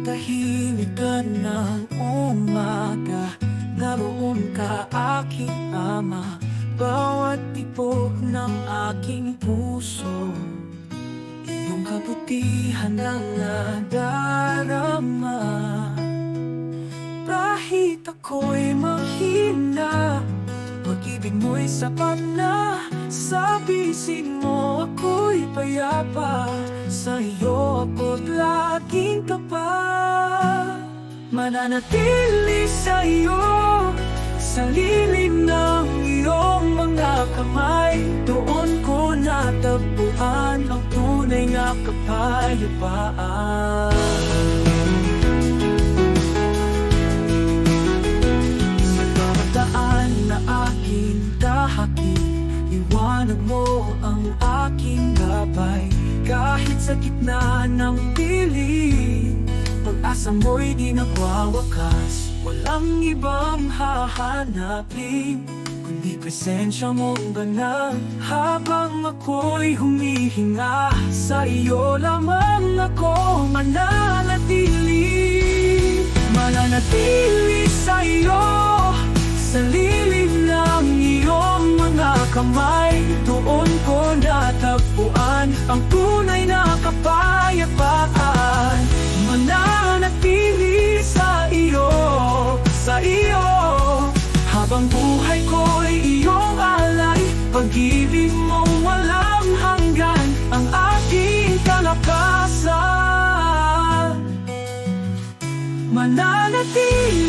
tahimik ka ng umaga, naroon ka aking ama. Bawat tibok ng aking puso, iyong kabutihan ang nadarama. Kahit ako'y mahina, pag-ibig mo'y sapat na. Sa bisin mo ako'y payapa, sa iyo ako't laging tapat. Mananatili sa iyo, sa lilim ng iyong mga kamay. Doon ko natagpuan ang tunay na kapayapaan. Sa bawat daan na aking tahaki, iwanag mo ang aking gabay. Kahit sa gitna ng dilim, pag-asa mo'y di nagwawakas. Walang ibang hahanapin kundi presensya mong ganang. Habang ako'y humihinga, sa iyo lamang ako mananatili. Mananatili sa iyo, sa lilim ng iyong mga kamay. Doon ko natagpuan ang tunay na kapayapaan. Mananatili sa iyo, sa iyo, habang buhay ko'y iyong alay. Pag-ibig mong walang hanggan ang aking kalakasan. Mananatili